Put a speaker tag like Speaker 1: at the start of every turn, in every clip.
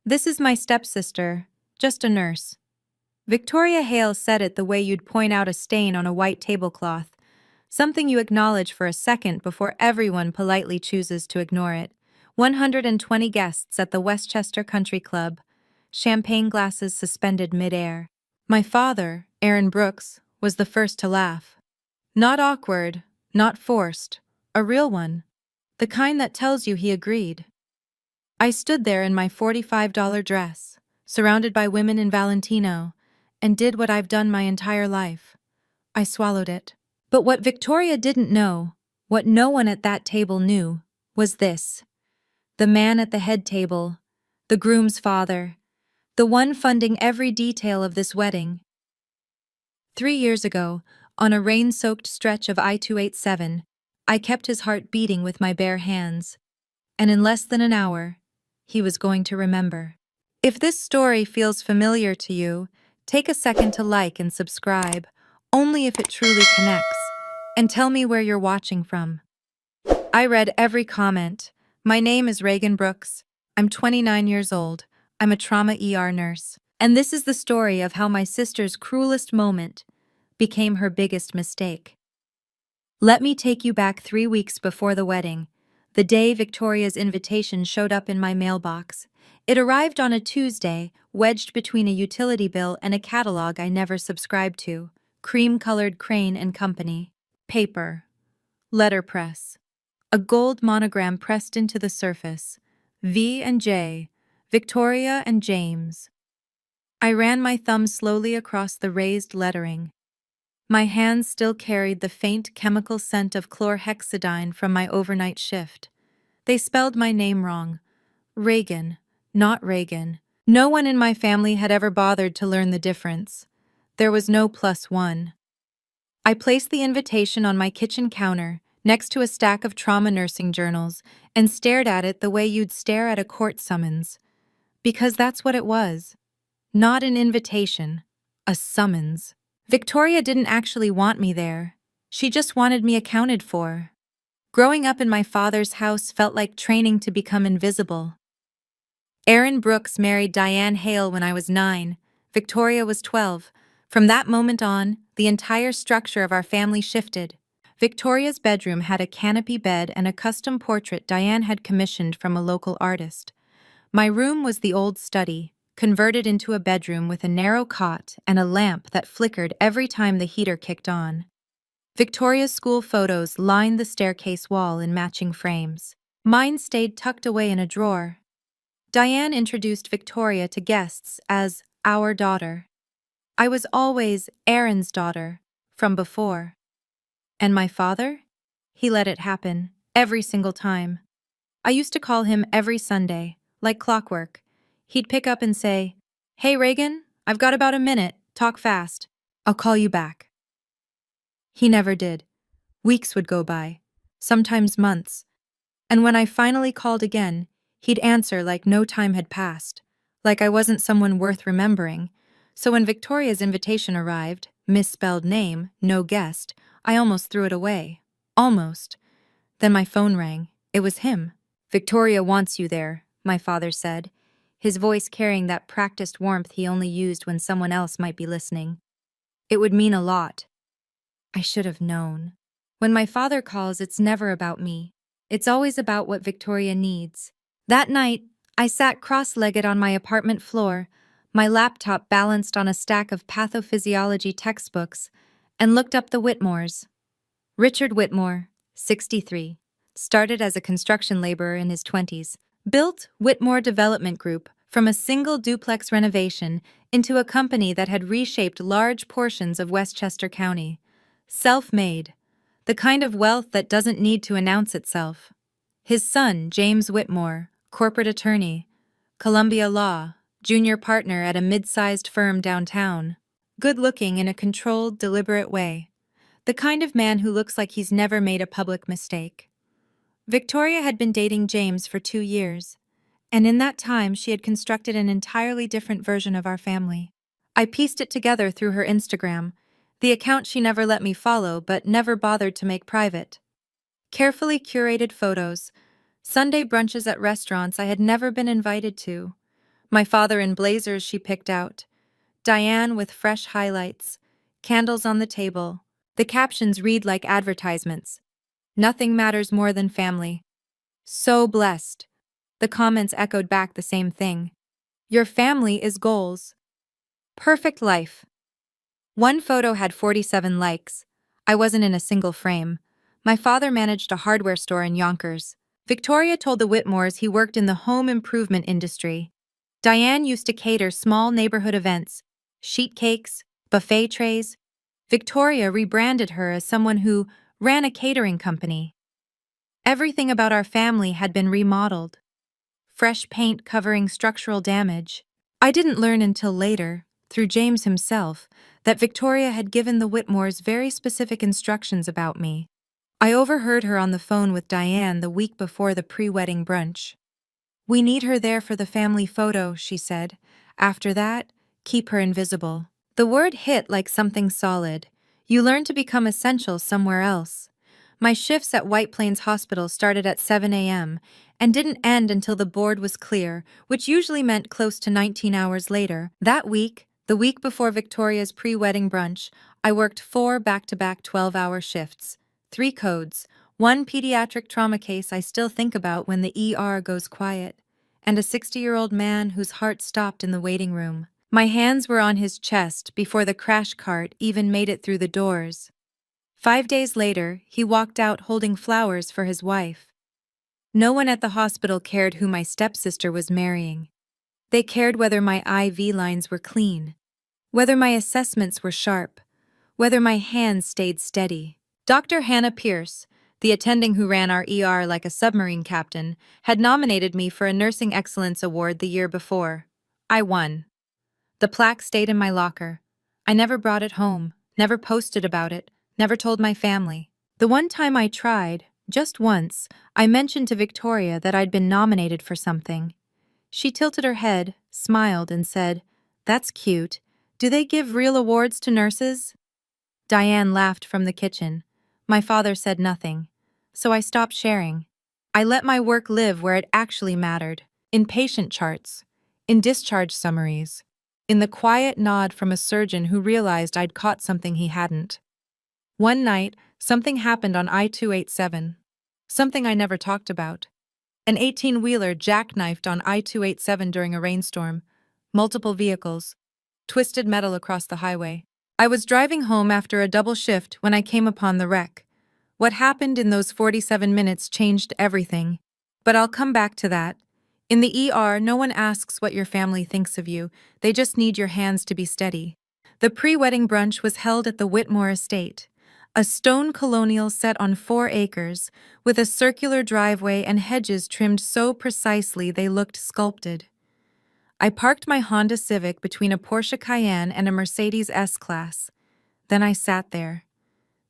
Speaker 1: This is my stepsister, just a nurse. Victoria Hale said it the way you'd point out a stain on a white tablecloth, something you acknowledge for a second before everyone politely chooses to ignore it. 120 guests at the Westchester Country Club, champagne glasses suspended midair. My father, Reagan Brooks, was the first to laugh. Not awkward, not forced, a real one, the kind that tells you he agreed. I stood there in my $45 dress, surrounded by women in Valentino, and did what I've done my entire life. I swallowed it. But what Victoria didn't know, what no one at that table knew, was this. The man at the head table, the groom's father, the one funding every detail of this wedding. 3 years ago, on a rain-soaked stretch of I-287, I kept his heart beating with my bare hands, and in less than an hour, he was going to remember. If this story feels familiar to you, take a second to like and subscribe, only if it truly connects, and tell me where you're watching from. I read every comment. My name is Reagan Brooks. I'm 29 years old. I'm a trauma ER nurse. And this is the story of how my sister's cruelest moment became her biggest mistake. Let me take you back 3 weeks before the wedding, the day Victoria's invitation showed up in my mailbox. It arrived on a Tuesday, wedged between a utility bill and a catalog I never subscribed to. Cream-colored Crane and Company. Paper. Letterpress. A gold monogram pressed into the surface. V and J. Victoria and James. I ran my thumb slowly across the raised lettering. My hands still carried the faint chemical scent of chlorhexidine from my overnight shift. They spelled my name wrong. Reagan, not Reagan. No one in my family had ever bothered to learn the difference. There was no +1. I placed the invitation on my kitchen counter, next to a stack of trauma nursing journals, and stared at it the way you'd stare at a court summons. Because that's what it was. Not an invitation, a summons. Victoria didn't actually want me there. She just wanted me accounted for. Growing up in my father's house felt like training to become invisible. Reagan Brooks married Diane Hale when I was 9. Victoria was 12. From that moment on, the entire structure of our family shifted. Victoria's bedroom had a canopy bed and a custom portrait Diane had commissioned from a local artist. My room was the old study, converted into a bedroom with a narrow cot and a lamp that flickered every time the heater kicked on. Victoria's school photos lined the staircase wall in matching frames. Mine stayed tucked away in a drawer. Diane introduced Victoria to guests as our daughter. I was always Aaron's daughter, from before. And my father? He let it happen, every single time. I used to call him every Sunday, like clockwork. He'd pick up and say, "Hey Reagan, I've got about a minute, talk fast. I'll call you back." He never did. Weeks would go by, sometimes months. And when I finally called again, he'd answer like no time had passed, like I wasn't someone worth remembering. So when Victoria's invitation arrived, misspelled name, no guest, I almost threw it away. Almost. Then my phone rang. It was him. "Victoria wants you there," my father said, his voice carrying that practiced warmth he only used when someone else might be listening. It would mean a lot. I should have known. When my father calls, it's never about me. It's always about what Victoria needs. That night, I sat cross-legged on my apartment floor, my laptop balanced on a stack of pathophysiology textbooks, and looked up the Whitmores. Richard Whitmore, 63, started as a construction laborer in his 20s, built Whitmore Development Group from a single duplex renovation into a company that had reshaped large portions of Westchester County. Self-made, the kind of wealth that doesn't need to announce itself. His son, James Whitmore, corporate attorney, Columbia Law, junior partner at a mid-sized firm downtown. Good-looking in a controlled, deliberate way. The kind of man who looks like he's never made a public mistake. Victoria had been dating James for 2 years, and in that time she had constructed an entirely different version of our family. I pieced it together through her Instagram, the account she never let me follow but never bothered to make private. Carefully curated photos, Sunday brunches at restaurants I had never been invited to, My father in blazers she picked out, Diane with fresh highlights, candles on the table. The captions read like advertisements. Nothing matters more than family. So blessed. The comments echoed back the same thing. Your family is goals. Perfect life. One photo had 47 likes. I wasn't in a single frame. My father managed a hardware store in Yonkers. Victoria told the Whitmores he worked in the home improvement industry. Diane used to cater small neighborhood events, sheet cakes, buffet trays. Victoria rebranded her as someone who ran a catering company. Everything about our family had been remodeled. Fresh paint covering structural damage. I didn't learn until later, through James himself, that Victoria had given the Whitmores very specific instructions about me. I overheard her on the phone with Diane the week before the pre-wedding brunch. "We need her there for the family photo," she said. "After that, keep her invisible." The word hit like something solid. You learn to become essential somewhere else. My shifts at White Plains Hospital started at 7 a.m. and didn't end until the board was clear, which usually meant close to 19 hours later. That week, the week before Victoria's pre-wedding brunch, I worked 4 back-to-back 12-hour shifts, 3 codes, 1 pediatric trauma case I still think about when the ER goes quiet, and a 60-year-old man whose heart stopped in the waiting room. My hands were on his chest before the crash cart even made it through the doors. 5 days later, he walked out holding flowers for his wife. No one at the hospital cared who my stepsister was marrying. They cared whether my IV lines were clean, whether my assessments were sharp, whether my hands stayed steady. Dr. Hannah Pierce, the attending who ran our ER like a submarine captain, had nominated me for a Nursing Excellence Award the year before. I won. The plaque stayed in my locker. I never brought it home, never posted about it, never told my family. The one time I tried, just once, I mentioned to Victoria that I'd been nominated for something. She tilted her head, smiled, and said, "That's cute. Do they give real awards to nurses?" Diane laughed from the kitchen. My father said nothing, so I stopped sharing. I let my work live where it actually mattered, in patient charts, in discharge summaries, in the quiet nod from a surgeon who realized I'd caught something he hadn't. One night, something happened on I-287. Something I never talked about. An 18-wheeler jackknifed on I-287 during a rainstorm. Multiple vehicles. Twisted metal across the highway. I was driving home after a double shift when I came upon the wreck. What happened in those 47 minutes changed everything. But I'll come back to that. In the ER, no one asks what your family thinks of you. They just need your hands to be steady. The pre-wedding brunch was held at the Whitmore estate. A stone colonial set on 4 acres, with a circular driveway and hedges trimmed so precisely they looked sculpted. I parked my Honda Civic between a Porsche Cayenne and a Mercedes S-Class. Then I sat there.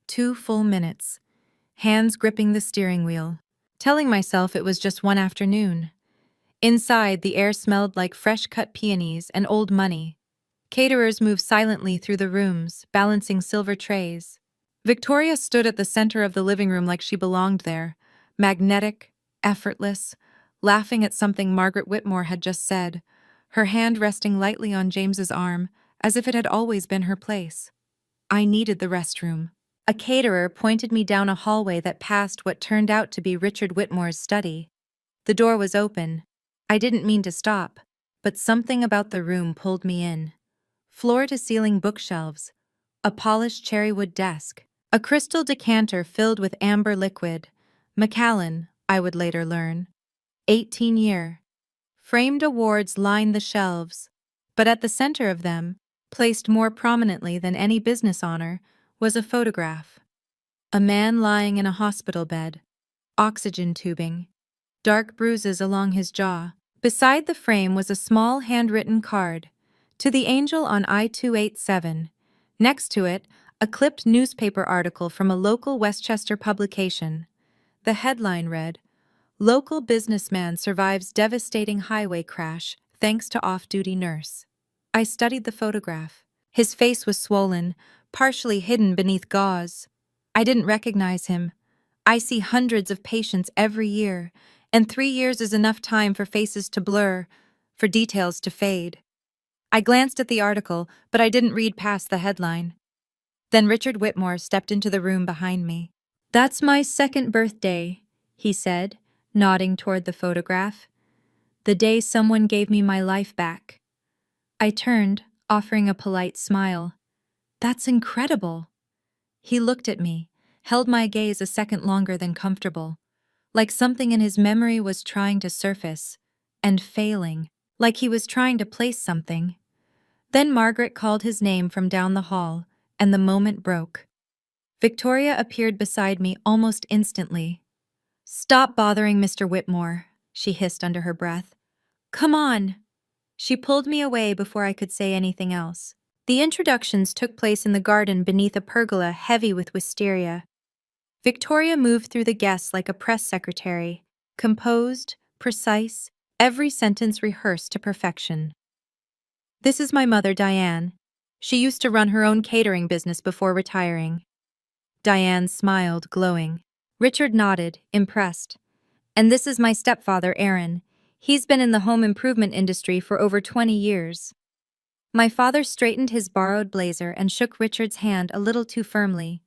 Speaker 1: 2 full minutes, hands gripping the steering wheel, telling myself it was just one afternoon. Inside, the air smelled like fresh-cut peonies and old money. Caterers moved silently through the rooms, balancing silver trays. Victoria stood at the center of the living room like she belonged there, magnetic, effortless, laughing at something Margaret Whitmore had just said, her hand resting lightly on James's arm, as if it had always been her place. I needed the restroom. A caterer pointed me down a hallway that passed what turned out to be Richard Whitmore's study. The door was open. I didn't mean to stop, but something about the room pulled me in. Floor-to-ceiling bookshelves, a polished cherrywood desk, a crystal decanter filled with amber liquid. Macallan, I would later learn. 18-year. Framed awards lined the shelves, but at the center of them, placed more prominently than any business honor, was a photograph. A man lying in a hospital bed, oxygen tubing, dark bruises along his jaw. Beside the frame was a small handwritten card, "To the Angel on I-287. Next to it, a clipped newspaper article from a local Westchester publication. The headline read, "Local businessman survives devastating highway crash thanks to off-duty nurse." I studied the photograph. His face was swollen, partially hidden beneath gauze. I didn't recognize him. I see hundreds of patients every year, and 3 years is enough time for faces to blur. for details to fade. I glanced at the article, but I didn't read past the headline. Then Richard Whitmore stepped into the room behind me. "That's my second birthday," he said, nodding toward the photograph. "The day someone gave me my life back." I turned, offering a polite smile. "That's incredible." He looked at me, held my gaze a second longer than comfortable, like something in his memory was trying to surface, and failing, like he was trying to place something. Then Margaret called his name from down the hall, and the moment broke. Victoria appeared beside me almost instantly. "Stop bothering Mr. Whitmore," she hissed under her breath. "Come on." She pulled me away before I could say anything else. The introductions took place in the garden beneath a pergola heavy with wisteria. Victoria moved through the guests like a press secretary, composed, precise, every sentence rehearsed to perfection. "This is my mother, Diane. She used to run her own catering business before retiring." Diane smiled, glowing. Richard nodded, impressed. "And this is my stepfather, Aaron. He's been in the home improvement industry for over 20 years. My father straightened his borrowed blazer and shook Richard's hand a little too firmly.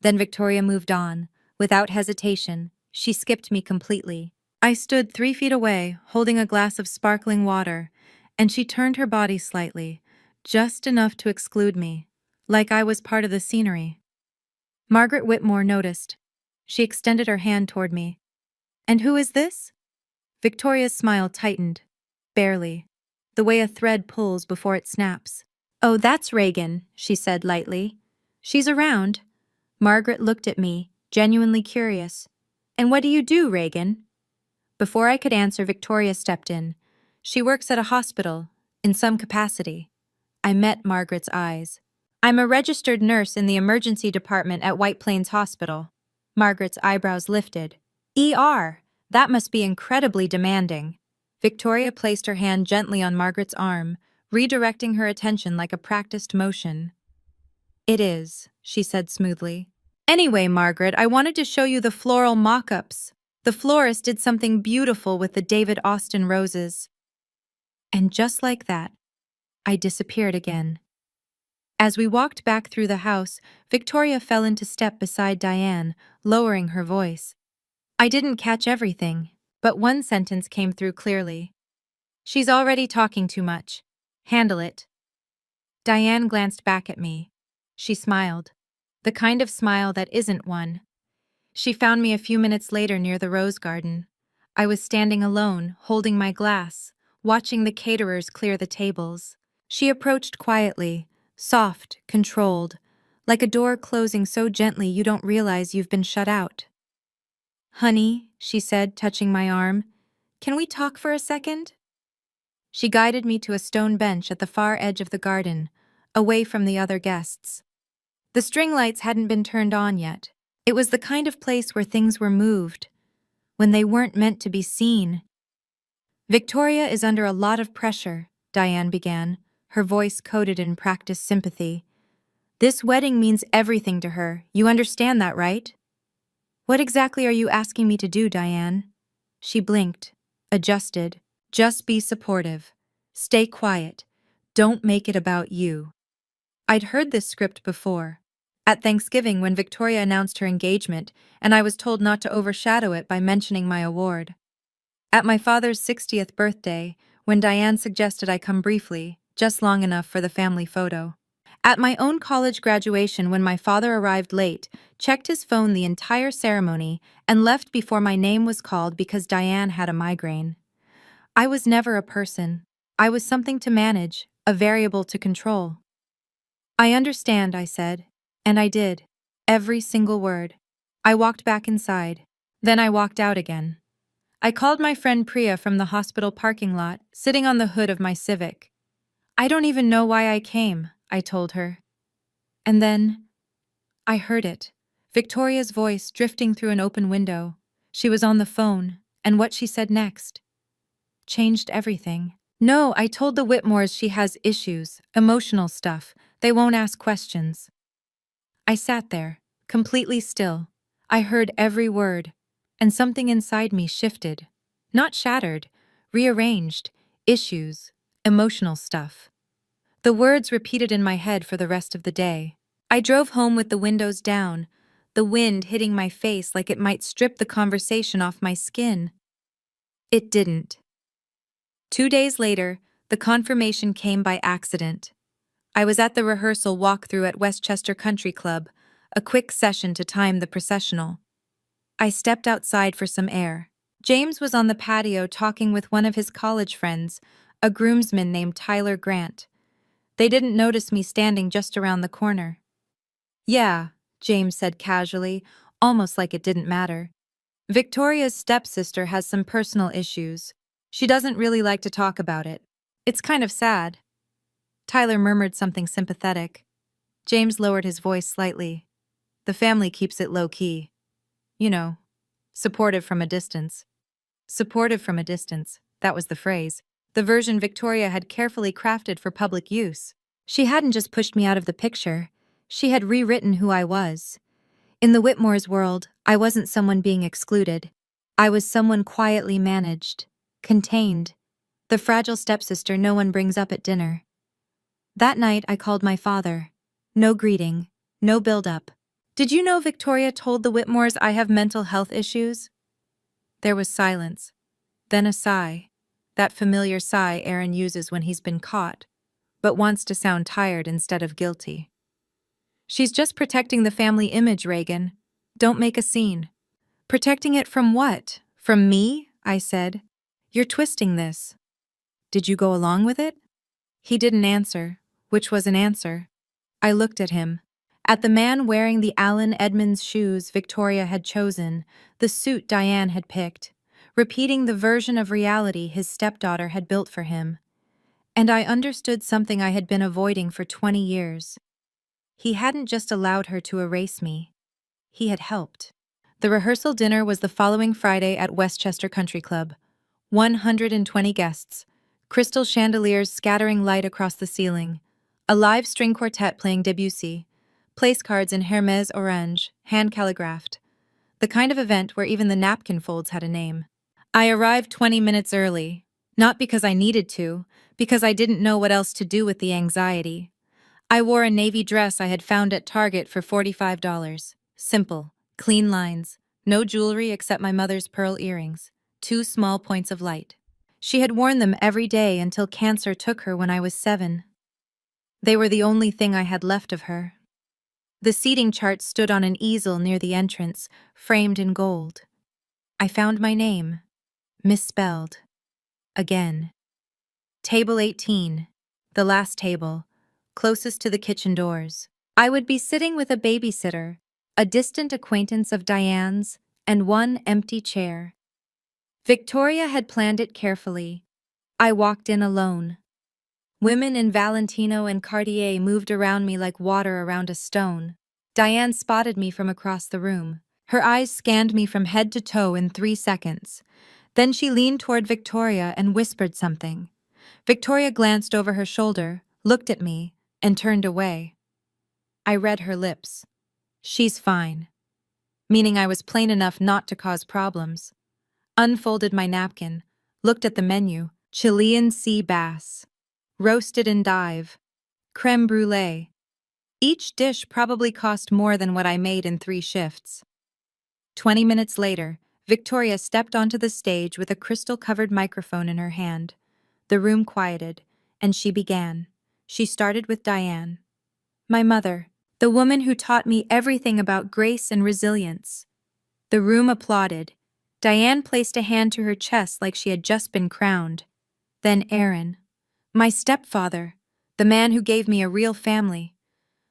Speaker 1: Then Victoria moved on. Without hesitation, she skipped me completely. I stood 3 feet away, holding a glass of sparkling water, and she turned her body slightly, just enough to exclude me, like I was part of the scenery. Margaret Whitmore noticed. She extended her hand toward me. "And who is this?" Victoria's smile tightened. Barely. The way a thread pulls before it snaps. "Oh, that's Reagan," she said lightly. "She's around." Margaret looked at me, genuinely curious. "And what do you do, Reagan?" Before I could answer, Victoria stepped in. "She works at a hospital, in some capacity." I met Margaret's eyes. "I'm a registered nurse in the emergency department at White Plains Hospital." Margaret's eyebrows lifted. "ER? That must be incredibly demanding." Victoria placed her hand gently on Margaret's arm, redirecting her attention like a practiced motion. "It is," she said smoothly. "Anyway, Margaret, I wanted to show you the floral mock-ups. The florist did something beautiful with the David Austin roses." And just like that, I disappeared again. As we walked back through the house, Victoria fell into step beside Diane, lowering her voice. I didn't catch everything, but one sentence came through clearly. "She's already talking too much. Handle it." Diane glanced back at me. She smiled. The kind of smile that isn't one. She found me a few minutes later near the rose garden. I was standing alone, holding my glass, watching the caterers clear the tables. She approached quietly, soft, controlled, like a door closing so gently you don't realize you've been shut out. "Honey," she said, touching my arm, "can we talk for a second?" She guided me to a stone bench at the far edge of the garden, away from the other guests. The string lights hadn't been turned on yet. It was the kind of place where things were moved, when they weren't meant to be seen. "Victoria is under a lot of pressure," Diane began, her voice coated in practiced sympathy. "This wedding means everything to her. You understand that, right?" "What exactly are you asking me to do, Diane?" She blinked, adjusted. "Just be supportive. Stay quiet. Don't make it about you." I'd heard this script before. At Thanksgiving, when Victoria announced her engagement, and I was told not to overshadow it by mentioning my award. At my father's 60th birthday, when Diane suggested I come briefly, just long enough for the family photo. At my own college graduation, when my father arrived late, checked his phone the entire ceremony, and left before my name was called because Diane had a migraine. I was never a person. I was something to manage, a variable to control. "I understand," I said. And I did. Every single word. I walked back inside. Then I walked out again. I called my friend Priya from the hospital parking lot, sitting on the hood of my Civic. "I don't even know why I came," I told her. And then I heard it. Victoria's voice drifting through an open window. She was on the phone, and what she said next changed everything. "No, I told the Whitmores she has issues, emotional stuff. They won't ask questions." I sat there, completely still. I heard every word, and something inside me shifted. Not shattered, rearranged. Issues. Emotional stuff. The words repeated in my head for the rest of the day. I drove home with the windows down, the wind hitting my face like it might strip the conversation off my skin. It didn't. 2 days later, the confirmation came by accident. I was at the rehearsal walkthrough at Westchester Country Club, a quick session to time the processional. I stepped outside for some air. James was on the patio talking with one of his college friends, a groomsman named Tyler Grant. They didn't notice me standing just around the corner. "Yeah," James said casually, almost like it didn't matter. "Victoria's stepsister has some personal issues. She doesn't really like to talk about it. It's kind of sad." Tyler murmured something sympathetic. James lowered his voice slightly. "The family keeps it low-key. You know, supportive from a distance." Supportive from a distance, that was the phrase. The version Victoria had carefully crafted for public use. She hadn't just pushed me out of the picture. She had rewritten who I was. In the Whitmore's world, I wasn't someone being excluded. I was someone quietly managed, contained, the fragile stepsister no one brings up at dinner. That night, I called my father. No greeting, no build-up. "Did you know Victoria told the Whitmores I have mental health issues?" There was silence. Then a sigh. That familiar sigh Aaron uses when he's been caught, but wants to sound tired instead of guilty. "She's just protecting the family image, Reagan. Don't make a scene." "Protecting it from what? From me?" I said. "You're twisting this." "Did you go along with it?" He didn't answer, which was an answer. I looked at him. At the man wearing the Allen Edmonds shoes Victoria had chosen, the suit Diane had picked, repeating the version of reality his stepdaughter had built for him. And I understood something I had been avoiding for 20 years. He hadn't just allowed her to erase me. He had helped. The rehearsal dinner was the following Friday at Westchester Country Club. 120 guests. Crystal chandeliers scattering light across the ceiling. A live string quartet playing Debussy. Place cards in Hermès orange, hand calligraphed. The kind of event where even the napkin folds had a name. I arrived 20 minutes early. Not because I needed to, because I didn't know what else to do with the anxiety. I wore a navy dress I had found at Target for $45. Simple, clean lines, no jewelry except my mother's pearl earrings, 2 small points of light. She had worn them every day until cancer took her when I was 7. They were the only thing I had left of her. The seating chart stood on an easel near the entrance, framed in gold. I found my name. Misspelled. Again. Table 18. The last table, closest to the kitchen doors. I would be sitting with a babysitter, a distant acquaintance of Diane's, and one empty chair. Victoria had planned it carefully. I walked in alone. Women in Valentino and Cartier moved around me like water around a stone. Diane spotted me from across the room. Her eyes scanned me from head to toe in 3 seconds. Then she leaned toward Victoria and whispered something. Victoria glanced over her shoulder, looked at me, and turned away. I read her lips. "She's fine." Meaning I was plain enough not to cause problems. Unfolded my napkin, looked at the menu. Chilean sea bass. Roasted endive. Creme brulee. Each dish probably cost more than what I made in 3 shifts. 20 minutes later, Victoria stepped onto the stage with a crystal-covered microphone in her hand. The room quieted, and she began. She started with Diane. My mother, the woman who taught me everything about grace and resilience. The room applauded. Diane placed a hand to her chest like she had just been crowned. Then Aaron. My stepfather, the man who gave me a real family.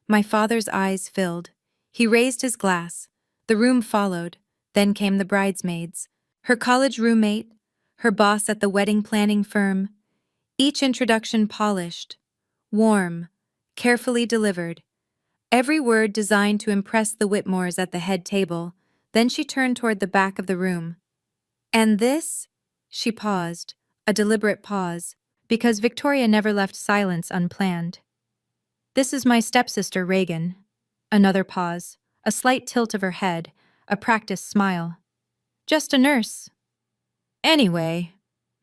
Speaker 1: My father's eyes filled. He raised his glass. The room followed. Then came the bridesmaids. Her college roommate, her boss at the wedding planning firm. Each introduction polished, warm, carefully delivered. Every word designed to impress the Whitmores at the head table. Then she turned toward the back of the room. And this? She paused, a deliberate pause, because Victoria never left silence unplanned. This is my stepsister, Reagan. Another pause, a slight tilt of her head, a practiced smile. Just a nurse. Anyway,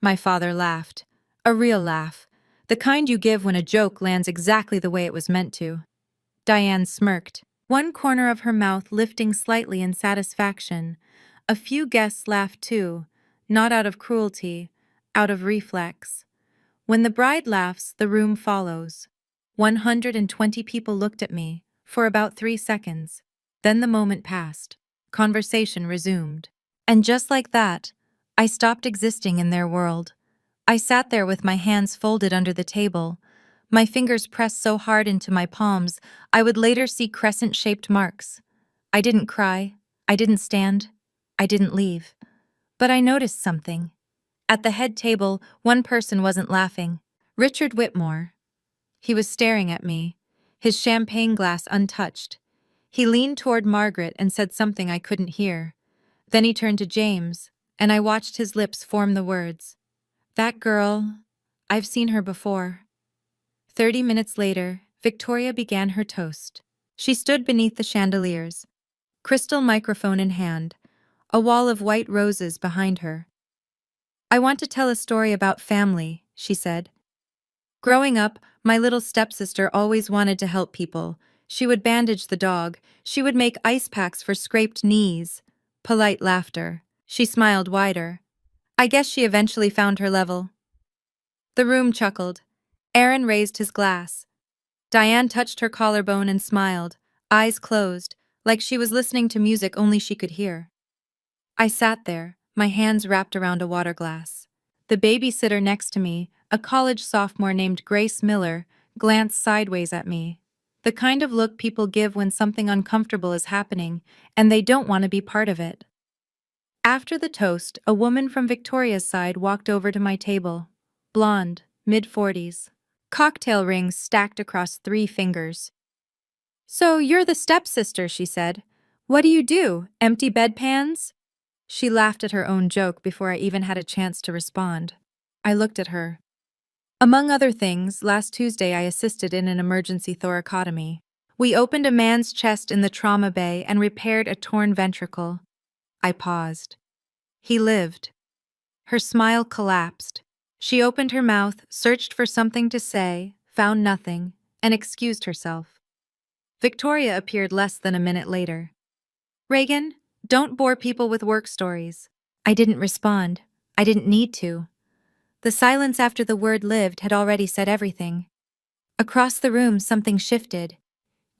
Speaker 1: my father laughed, A real laugh. The kind you give when a joke lands exactly the way it was meant to. Diane smirked, one corner of her mouth lifting slightly in satisfaction. A few guests laughed too, not out of cruelty, out of reflex. When the bride laughs, the room follows. 120 people looked at me, for about 3 seconds. Then the moment passed. Conversation resumed. And just like that, I stopped existing in their world. I sat there with my hands folded under the table, my fingers pressed so hard into my palms I would later see crescent-shaped marks. I didn't cry, I didn't stand, I didn't leave. But I noticed something. At the head table, one person wasn't laughing. Richard Whitmore. He was staring at me, his champagne glass untouched. He leaned toward Margaret and said something I couldn't hear. Then he turned to James, and I watched his lips form the words. That girl, I've seen her before. 30 minutes later, Victoria began her toast. She stood beneath the chandeliers, crystal microphone in hand, a wall of white roses behind her. I want to tell a story about family, she said. Growing up, my little stepsister always wanted to help people. She would bandage the dog. She would make ice packs for scraped knees. Polite laughter. She smiled wider. I guess she eventually found her level. The room chuckled. Aaron raised his glass. Diane touched her collarbone and smiled, eyes closed, like she was listening to music only she could hear. I sat there, my hands wrapped around a water glass. The babysitter next to me, a college sophomore named Grace Miller, glanced sideways at me. The kind of look people give when something uncomfortable is happening, and they don't want to be part of it. After the toast, a woman from Victoria's side walked over to my table. Blonde, mid-40s. Cocktail rings stacked across 3 fingers. So you're the stepsister, she said. What do you do, empty bedpans? She laughed at her own joke before I even had a chance to respond. I looked at her. Among other things, last Tuesday I assisted in an emergency thoracotomy. We opened a man's chest in the trauma bay and repaired a torn ventricle. I paused. He lived. Her smile collapsed. She opened her mouth, searched for something to say, found nothing, and excused herself. Victoria appeared less than a minute later. Reagan, don't bore people with work stories. I didn't respond. I didn't need to. The silence after the word lived had already said everything. Across the room, something shifted.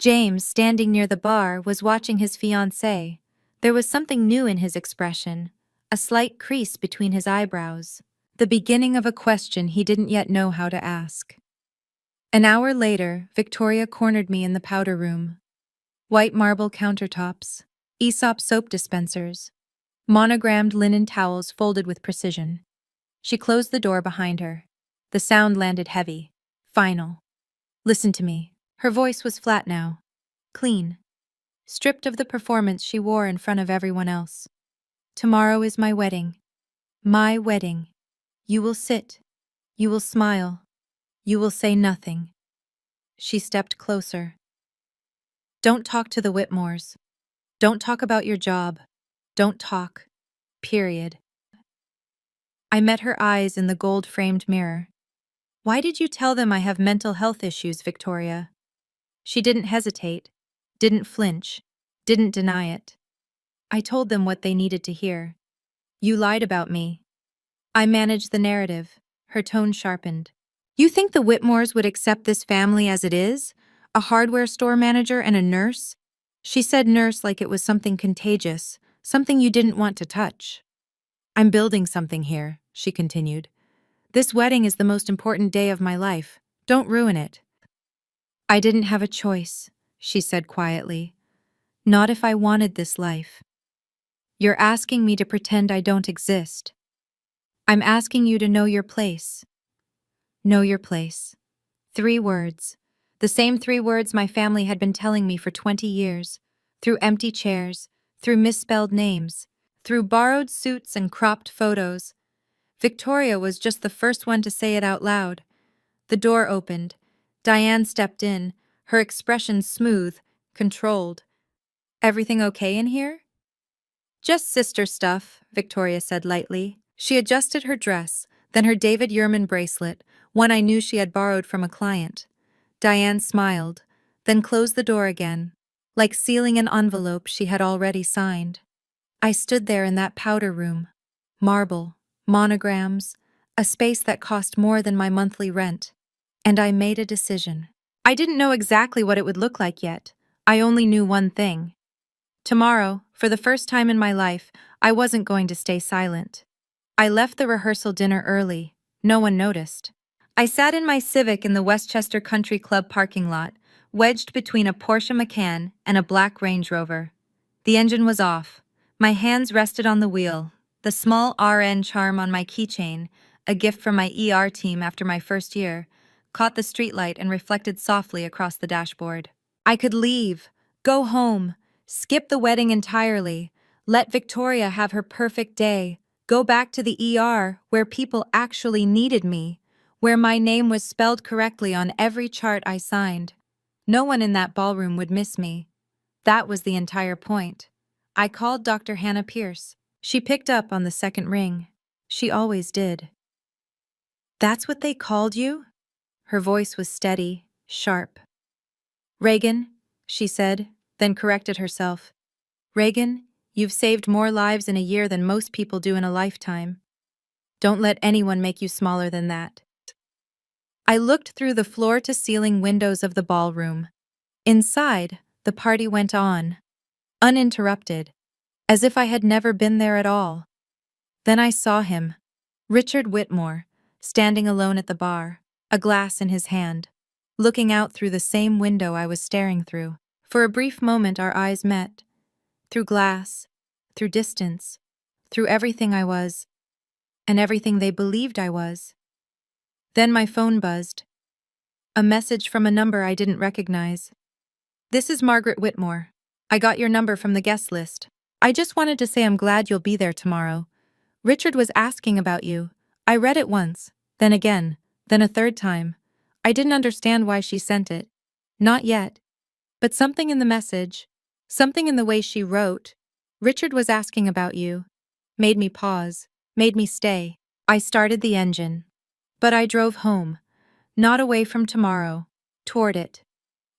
Speaker 1: James, standing near the bar, was watching his fiancée. There was something new in his expression, a slight crease between his eyebrows, the beginning of a question he didn't yet know how to ask. An hour later, Victoria cornered me in the powder room. White marble countertops, Aesop soap dispensers, monogrammed linen towels folded with precision. She closed the door behind her. The sound landed heavy, final. Listen to me. Her voice was flat now, clean, stripped of the performance she wore in front of everyone else. Tomorrow is my wedding. My wedding. You will sit. You will smile. You will say nothing. She stepped closer. Don't talk to the Whitmores. Don't talk about your job. Don't talk. Period. I met her eyes in the gold-framed mirror. Why did you tell them I have mental health issues, Victoria? She didn't hesitate, didn't flinch, didn't deny it. I told them what they needed to hear. You lied about me. I managed the narrative. Her tone sharpened. You think the Whitmores would accept this family as it is? A hardware store manager and a nurse? She said nurse like it was something contagious, something you didn't want to touch. I'm building something here, she continued. This wedding is the most important day of my life. Don't ruin it. I didn't have a choice, she said quietly. Not if I wanted this life. You're asking me to pretend I don't exist. I'm asking you to know your place. Know your place. 3 words. The same 3 words my family had been telling me for 20 years. Through empty chairs, through misspelled names, through borrowed suits and cropped photos. Victoria was just the first one to say it out loud. The door opened. Diane stepped in, her expression smooth, controlled. Everything okay in here? Just sister stuff, Victoria said lightly. She adjusted her dress, Then her David Yurman bracelet, one I knew she had borrowed from a client. Diane smiled, then closed the door again, like sealing an envelope she had already signed. I stood there in that powder room. Marble, monograms, a space that cost more than my monthly rent. And I made a decision. I didn't know exactly what it would look like yet. I only knew one thing. Tomorrow, for the first time in my life, I wasn't going to stay silent. I left the rehearsal dinner early. No one noticed. I sat in my Civic in the Westchester Country Club parking lot, wedged between a Porsche Macan and a black Range Rover. The engine was off. My hands rested on the wheel, the small RN charm on my keychain, a gift from my ER team after my first year, caught the streetlight and reflected softly across the dashboard. I could leave, go home, skip the wedding entirely, let Victoria have her perfect day, go back to the ER where people actually needed me, where my name was spelled correctly on every chart I signed. No one in that ballroom would miss me. That was the entire point. I called Dr. Hannah Pierce. She picked up on the second ring. She always did. "That's what they called you?" Her voice was steady, sharp. "Reagan," she said, then corrected herself. "Reagan, you've saved more lives in a year than most people do in a lifetime. Don't let anyone make you smaller than that." I looked through the floor-to-ceiling windows of the ballroom. Inside, the party went on, uninterrupted, as if I had never been there at all. Then I saw him, Richard Whitmore, standing alone at the bar, a glass in his hand, looking out through the same window I was staring through. For a brief moment our eyes met, through glass, through distance, through everything I was, and everything they believed I was. Then my phone buzzed. A message from a number I didn't recognize. "This is Margaret Whitmore. I got your number from the guest list. I just wanted to say I'm glad you'll be there tomorrow. Richard was asking about you. I read it once, then again, then a third time. I didn't understand why she sent it. Not yet. But something in the message, something in the way she wrote, Richard was asking about you, made me pause, made me stay. I started the engine. But I drove home, not away from tomorrow, toward it.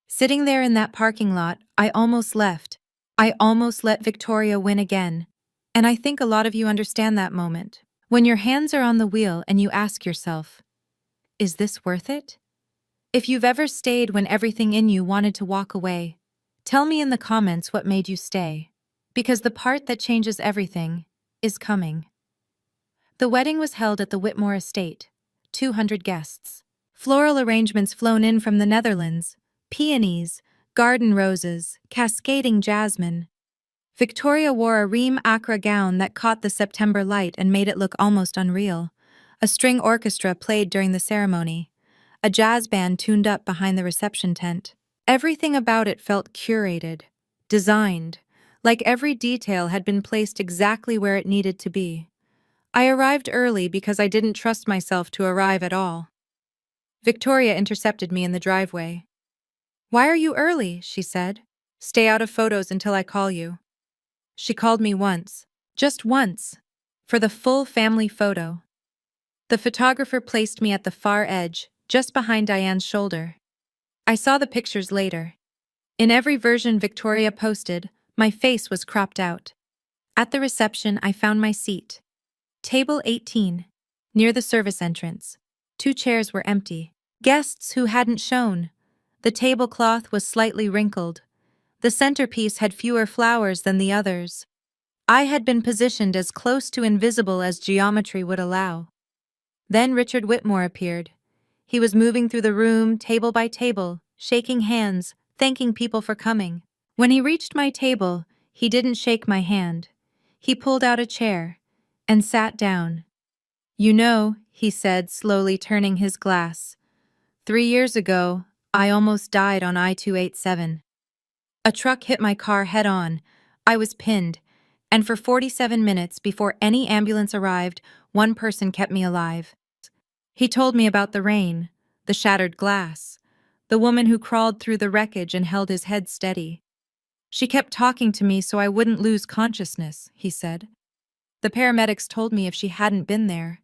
Speaker 1: Sitting there in that parking lot, I almost left. I almost let Victoria win again. And I think a lot of you understand that moment. When your hands are on the wheel and you ask yourself, is this worth it? If you've ever stayed when everything in you wanted to walk away, tell me in the comments what made you stay. Because the part that changes everything is coming. The wedding was held at the Whitmore estate. 200 guests. Floral arrangements flown in from the Netherlands. Peonies, garden roses, cascading jasmine. Victoria wore a ream acra gown that caught the September light and made it look almost unreal. A string orchestra played during the ceremony. A jazz band tuned up behind the reception tent. Everything about it felt curated, designed, like every detail had been placed exactly where it needed to be. I arrived early because I didn't trust myself to arrive at all. Victoria intercepted me in the driveway. "Why are you early?" she said. "Stay out of photos until I call you." She called me once, just once, for the full family photo. The photographer placed me at the far edge, just behind Diane's shoulder. I saw the pictures later. In every version Victoria posted, my face was cropped out. At the reception, I found my seat. Table 18, near the service entrance. 2 chairs were empty. Guests who hadn't shown. The tablecloth was slightly wrinkled. The centerpiece had fewer flowers than the others. I had been positioned as close to invisible as geometry would allow. Then Richard Whitmore appeared. He was moving through the room, table by table, shaking hands, thanking people for coming. When he reached my table, he didn't shake my hand. He pulled out a chair and sat down. "You know," he said, slowly turning his glass, "3 years ago, I almost died on I-287. A truck hit my car head-on. I was pinned, and for 47 minutes before any ambulance arrived, one person kept me alive." He told me about the rain, the shattered glass, the woman who crawled through the wreckage and held his head steady. "She kept talking to me so I wouldn't lose consciousness," he said. "The paramedics told me if she hadn't been there,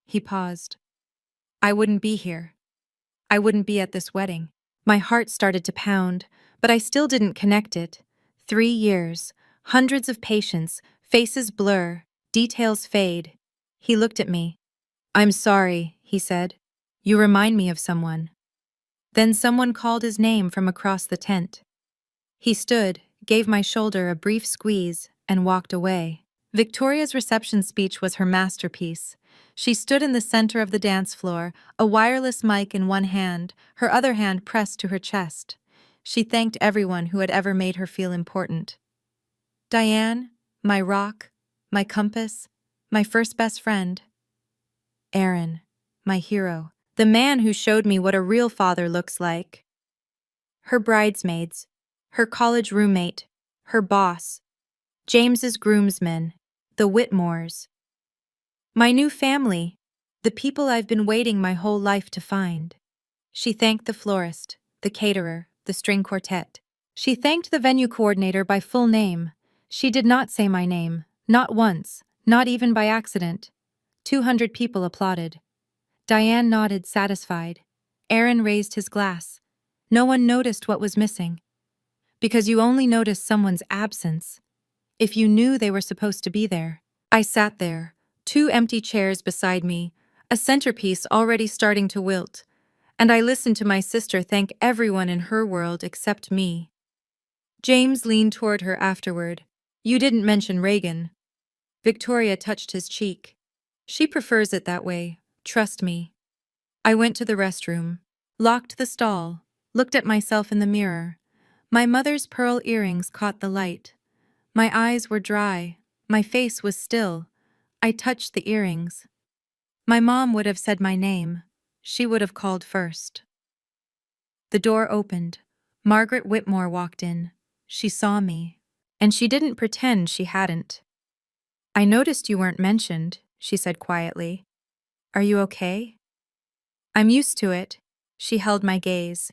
Speaker 1: He paused. I wouldn't be here. I wouldn't be at this wedding. My heart started to pound, but I still didn't connect it. 3 years, hundreds of patients, faces blur, details fade. He looked at me. I'm sorry, he said. You remind me of someone. Then someone called his name from across the tent. He stood, gave my shoulder a brief squeeze, and walked away. Victoria's reception speech was her masterpiece. She stood in the center of the dance floor, a wireless mic in one hand, her other hand pressed to her chest. She thanked everyone who had ever made her feel important. Diane, my rock, my compass, my first best friend. Aaron, my hero, the man who showed me what a real father looks like. Her bridesmaids, her college roommate, her boss, James's groomsmen, the Whitmores. My new family, the people I've been waiting my whole life to find. She thanked the florist, the caterer, the string quartet. She thanked the venue coordinator by full name. She did not say my name, not once, not even by accident. 200 people applauded. Diane nodded, satisfied. Aaron raised his glass. No one noticed what was missing. Because you only notice someone's absence if you knew they were supposed to be there. I sat there, 2 empty chairs beside me, a centerpiece already starting to wilt, and I listened to my sister thank everyone in her world except me. James leaned toward her afterward. You didn't mention Reagan. Victoria touched his cheek. She prefers it that way, trust me. I went to the restroom, locked the stall, looked at myself in the mirror. My mother's pearl earrings caught the light. My eyes were dry, my face was still. I touched the earrings. My mom would have said my name. She would have called first. The door opened. Margaret Whitmore walked in. She saw me, and she didn't pretend she hadn't. I noticed you weren't mentioned, she said quietly. Are you okay? I'm used to it. She held my gaze.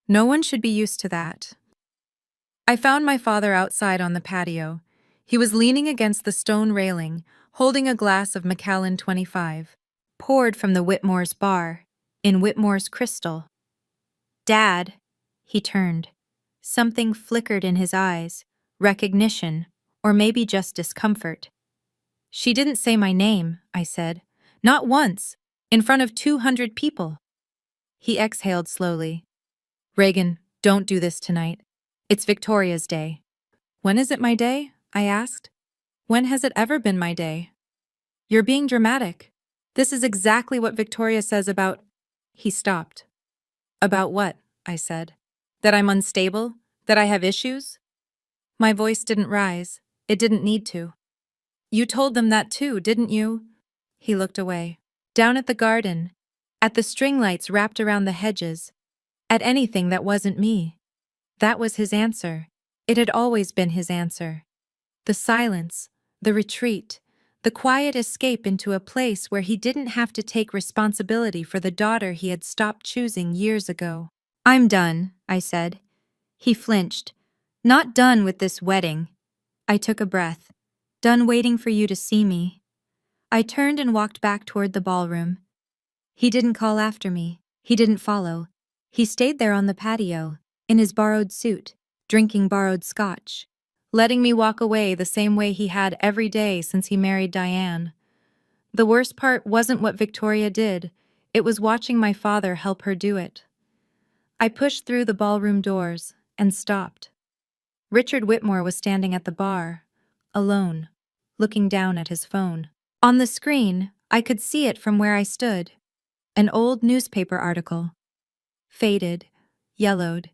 Speaker 1: No one should be used to that. I found my father outside on the patio. He was leaning against the stone railing, holding a glass of Macallan 25, poured from the Whitmore's bar, in Whitmore's crystal. Dad, he turned. Something flickered in his eyes, recognition, or maybe just discomfort. She didn't say my name, I said. Not once, in front of 200 people. He exhaled slowly. Reagan, don't do this tonight. It's Victoria's day. When is it my day? I asked. When has it ever been my day? You're being dramatic. This is exactly what Victoria says about... He stopped. About what? I said. That I'm unstable? That I have issues? My voice didn't rise. It didn't need to. You told them that too, didn't you? He looked away. Down at the garden. At the string lights wrapped around the hedges. At anything that wasn't me. That was his answer. It had always been his answer. The silence, the retreat, the quiet escape into a place where he didn't have to take responsibility for the daughter he had stopped choosing years ago. I'm done, I said. He flinched. Not done with this wedding. I took a breath. Done waiting for you to see me. I turned and walked back toward the ballroom. He didn't call after me. He didn't follow. He stayed there on the patio, in his borrowed suit, drinking borrowed scotch, letting me walk away the same way he had every day since he married Diane. The worst part wasn't what Victoria did, it was watching my father help her do it. I pushed through the ballroom doors and stopped. Richard Whitmore was standing at the bar, alone, looking down at his phone. On the screen, I could see it from where I stood. An old newspaper article. Faded, yellowed.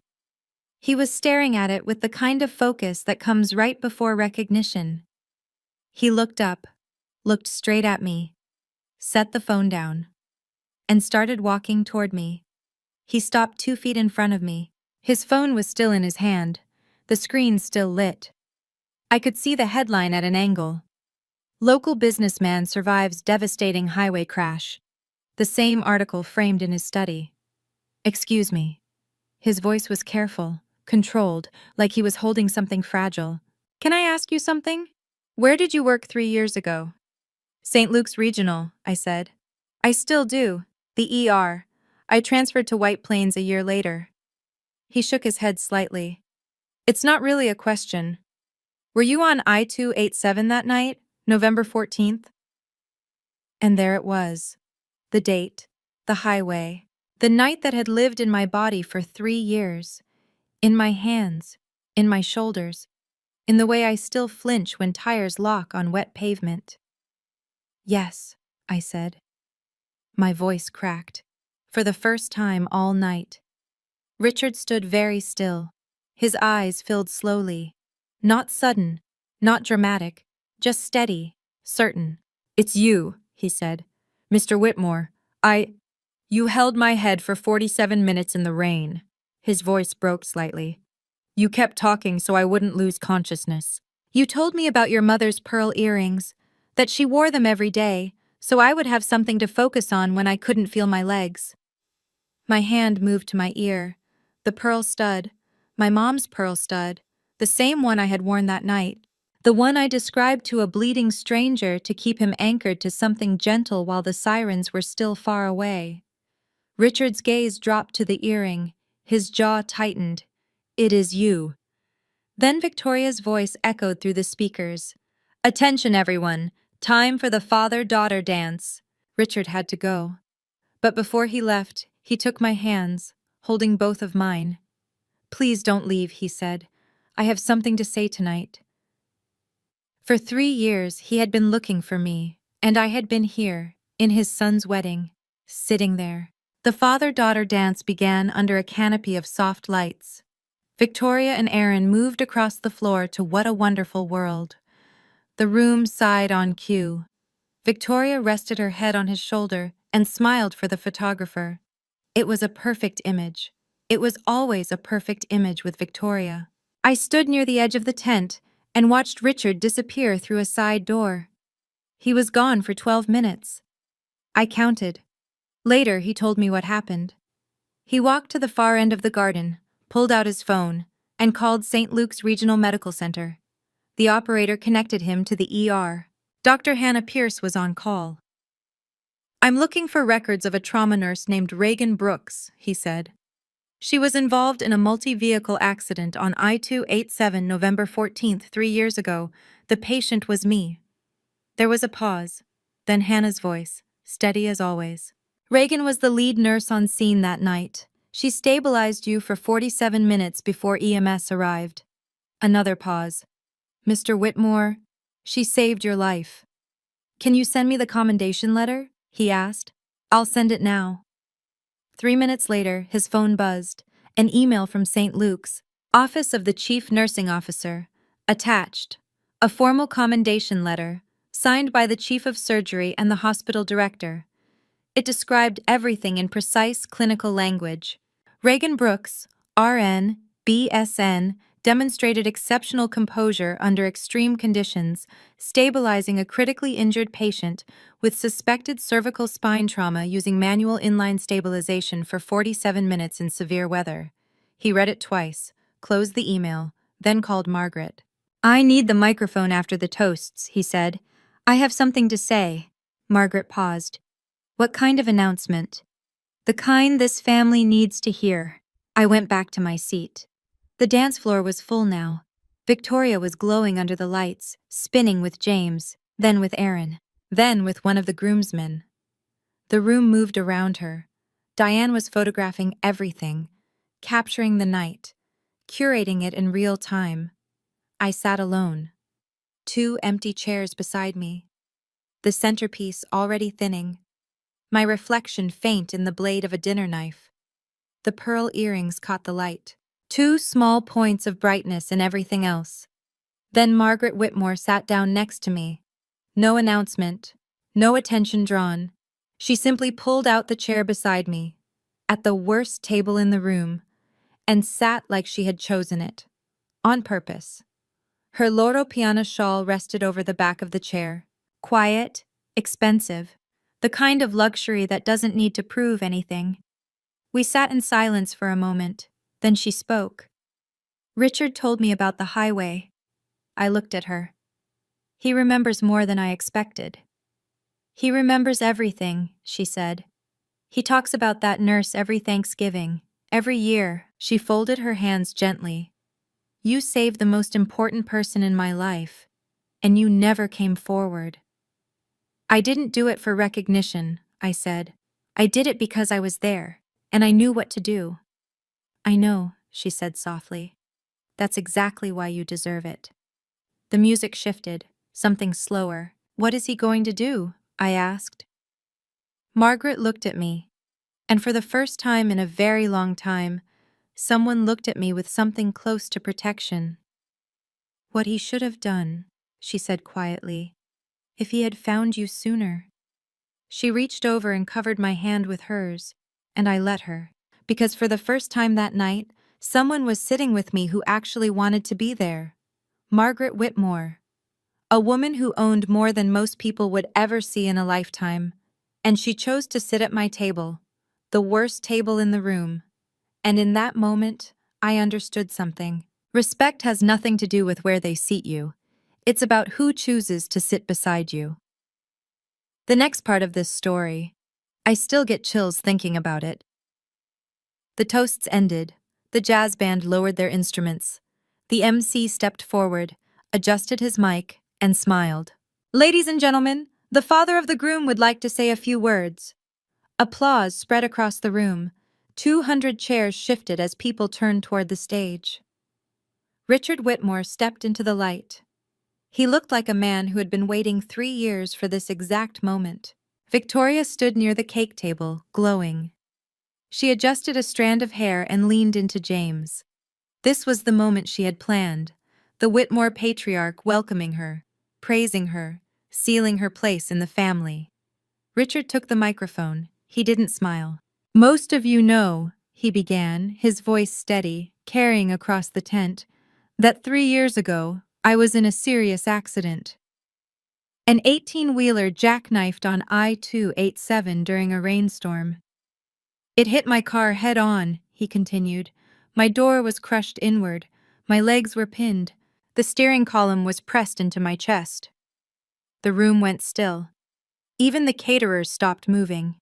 Speaker 1: He was staring at it with the kind of focus that comes right before recognition. He looked up, looked straight at me, set the phone down, and started walking toward me. He stopped 2 feet in front of me. His phone was still in his hand, the screen still lit. I could see the headline at an angle. Local businessman survives devastating highway crash. The same article framed in his study. Excuse me. His voice was careful, controlled, like he was holding something fragile. Can I ask you something? Where did you work 3 years ago? St. Luke's Regional, I said. I still do. The ER. I transferred to White Plains a year later. He shook his head slightly. It's not really a question. Were you on I-287 that night, November 14th? And there it was. The date. The highway. The night that had lived in my body for 3 years. In my hands. In my shoulders. In the way I still flinch when tires lock on wet pavement. Yes, I said. My voice cracked. For the first time all night. Richard stood very still. His eyes filled slowly. Not sudden, not dramatic, just steady, certain. It's you, he said. Mr. Whitmore, You held my head for 47 minutes in the rain. His voice broke slightly. You kept talking so I wouldn't lose consciousness. You told me about your mother's pearl earrings, that she wore them every day, so I would have something to focus on when I couldn't feel my legs. My hand moved to my ear. The pearl stud, my mom's pearl stud, the same one I had worn that night. The one I described to a bleeding stranger to keep him anchored to something gentle while the sirens were still far away. Richard's gaze dropped to the earring. His jaw tightened. It is you. Then Victoria's voice echoed through the speakers. Attention, everyone. Time for the father-daughter dance. Richard had to go. But before he left, he took my hands, holding both of mine. Please don't leave, he said. I have something to say tonight. For 3 years, he had been looking for me, and I had been here, in his son's wedding, sitting there. The father-daughter dance began under a canopy of soft lights. Victoria and Aaron moved across the floor to What a Wonderful World. The room sighed on cue. Victoria rested her head on his shoulder and smiled for the photographer. It was a perfect image. It was always a perfect image with Victoria. I stood near the edge of the tent and watched Richard disappear through a side door. He was gone for 12 minutes. I counted. Later, he told me what happened. He walked to the far end of the garden, pulled out his phone, and called St. Luke's Regional Medical Center. The operator connected him to the ER. Dr. Hannah Pierce was on call. I'm looking for records of a trauma nurse named Reagan Brooks, he said. She was involved in a multi-vehicle accident on I-287 November 14th, 3 years ago. The patient was me. There was a pause, then Hannah's voice, steady as always. Reagan was the lead nurse on scene that night. She stabilized you for 47 minutes before EMS arrived. Another pause. Mr. Whitmore, she saved your life. Can you send me the commendation letter? He asked. I'll send it now. 3 minutes later, his phone buzzed. An email from St. Luke's, Office of the Chief Nursing Officer. Attached. A formal commendation letter, signed by the Chief of Surgery and the hospital director. It described everything in precise clinical language. Reagan Brooks, RN, BSN, demonstrated exceptional composure under extreme conditions, stabilizing a critically injured patient with suspected cervical spine trauma using manual inline stabilization for 47 minutes in severe weather. He read it twice, closed the email, then called Margaret. I need the microphone after the toasts, he said. I have something to say. Margaret paused. What kind of announcement? The kind this family needs to hear. I went back to my seat. The dance floor was full now. Victoria was glowing under the lights, spinning with James, then with Aaron, then with one of the groomsmen. The room moved around her. Diane was photographing everything, capturing the night, curating it in real time. I sat alone. 2 empty chairs beside me. The centerpiece already thinning. My reflection faint in the blade of a dinner knife. The pearl earrings caught the light. 2 small points of brightness in everything else. Then Margaret Whitmore sat down next to me. No announcement, no attention drawn. She simply pulled out the chair beside me, at the worst table in the room, and sat like she had chosen it, on purpose. Her Loro Piana shawl rested over the back of the chair. Quiet, expensive, the kind of luxury that doesn't need to prove anything. We sat in silence for a moment, then she spoke. Richard told me about the highway. I looked at her. He remembers more than I expected. He remembers everything, she said. He talks about that nurse every Thanksgiving, every year. She folded her hands gently. You saved the most important person in my life, and you never came forward. I didn't do it for recognition, I said. I did it because I was there, and I knew what to do. I know, she said softly. That's exactly why you deserve it. The music shifted, something slower. What is he going to do? I asked. Margaret looked at me, and for the first time in a very long time, someone looked at me with something close to protection. What he should have done, she said quietly, if he had found you sooner. She reached over and covered my hand with hers, and I let her, because for the first time that night, someone was sitting with me who actually wanted to be there. Margaret Whitmore, a woman who owned more than most people would ever see in a lifetime, and she chose to sit at my table, the worst table in the room. And in that moment, I understood something. Respect has nothing to do with where they seat you. It's about who chooses to sit beside you. The next part of this story, I still get chills thinking about it. The toasts ended. The jazz band lowered their instruments. The MC stepped forward, adjusted his mic, and smiled. Ladies and gentlemen, the father of the groom would like to say a few words. Applause spread across the room. 200 chairs shifted as people turned toward the stage. Richard Whitmore stepped into the light. He looked like a man who had been waiting 3 years for this exact moment. Victoria stood near the cake table, glowing. She adjusted a strand of hair and leaned into James. This was the moment she had planned, the Whitmore patriarch welcoming her, praising her, sealing her place in the family. Richard took the microphone. He didn't smile. Most of you know, he began, his voice steady, carrying across the tent, that 3 years ago, I was in a serious accident. An 18-wheeler jackknifed on I-287 during a rainstorm. It hit my car head-on, he continued. My door was crushed inward. My legs were pinned. The steering column was pressed into my chest. The room went still. Even the caterers stopped moving.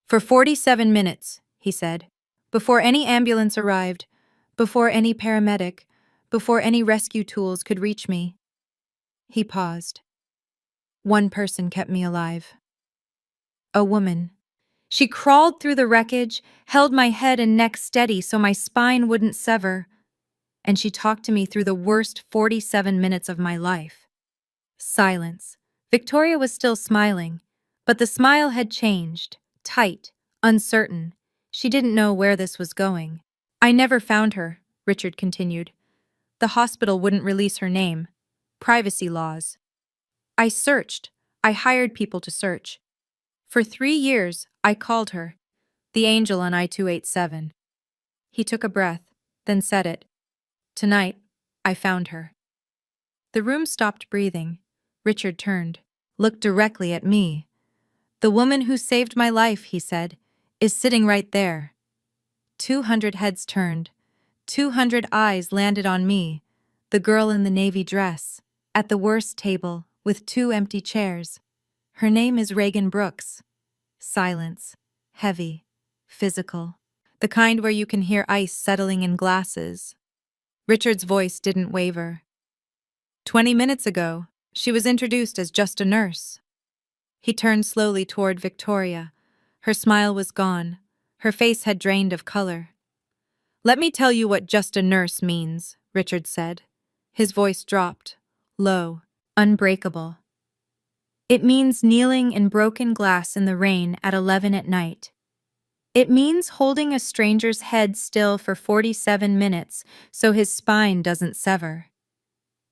Speaker 1: For 47 minutes, he said, before any ambulance arrived, before any paramedic, before any rescue tools could reach me. He paused. One person kept me alive. A woman. She crawled through the wreckage, held my head and neck steady so my spine wouldn't sever, and she talked to me through the worst 47 minutes of my life. Silence. Victoria was still smiling, but the smile had changed, tight, uncertain. She didn't know where this was going. I never found her, Richard continued. The hospital wouldn't release her name. Privacy laws. I searched. I hired people to search. For 3 years, I called her, the angel on I-287. He took a breath, then said it. Tonight, I found her. The room stopped breathing. Richard turned, looked directly at me. The woman who saved my life, he said, is sitting right there. 200 heads turned. 200 eyes landed on me, the girl in the navy dress, at the worst table, with 2 empty chairs. Her name is Reagan Brooks. Silence. Heavy. Physical. The kind where you can hear ice settling in glasses. Richard's voice didn't waver. 20 minutes ago, she was introduced as just a nurse. He turned slowly toward Victoria. Her smile was gone. Her face had drained of color. Let me tell you what just a nurse means, Richard said. His voice dropped, low, unbreakable. It means kneeling in broken glass in the rain at 11 at night. It means holding a stranger's head still for 47 minutes so his spine doesn't sever.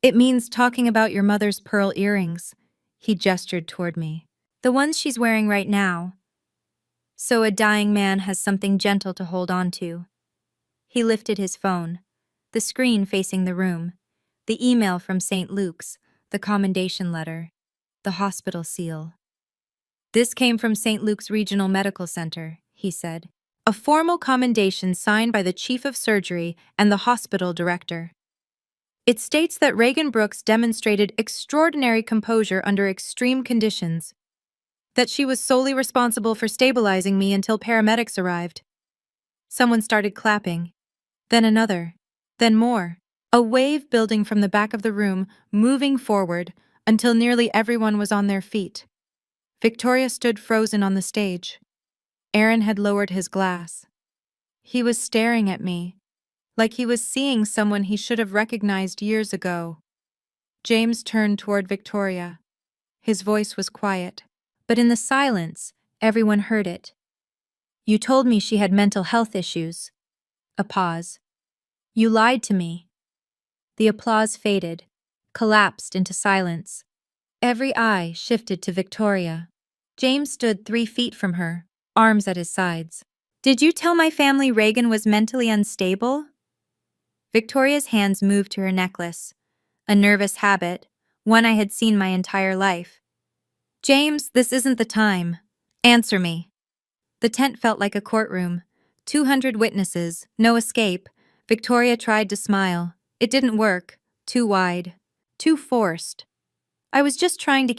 Speaker 1: It means talking about your mother's pearl earrings. He gestured toward me. The ones she's wearing right now. So a dying man has something gentle to hold on to. He lifted his phone, the screen facing the room, the email from St. Luke's, the commendation letter, the hospital seal. This came from St. Luke's Regional Medical Center, he said. A formal commendation signed by the chief of surgery and the hospital director. It states that Reagan Brooks demonstrated extraordinary composure under extreme conditions. That she was solely responsible for stabilizing me until paramedics arrived. Someone started clapping. Then another. Then more. A wave building from the back of the room, moving forward, until nearly everyone was on their feet. Victoria stood frozen on the stage. Aaron had lowered his glass. He was staring at me, like he was seeing someone he should have recognized years ago. James turned toward Victoria. His voice was quiet, but in the silence, everyone heard it. You told me she had mental health issues. A pause. You lied to me. The applause faded, collapsed into silence. Every eye shifted to Victoria. James stood 3 feet from her, arms at his sides. Did you tell my family Reagan was mentally unstable? Victoria's hands moved to her necklace. A nervous habit, one I had seen my entire life. James, this isn't the time. Answer me. The tent felt like a courtroom. 200 witnesses, no escape. Victoria tried to smile. It didn't work. Too wide. Too forced. I was just trying to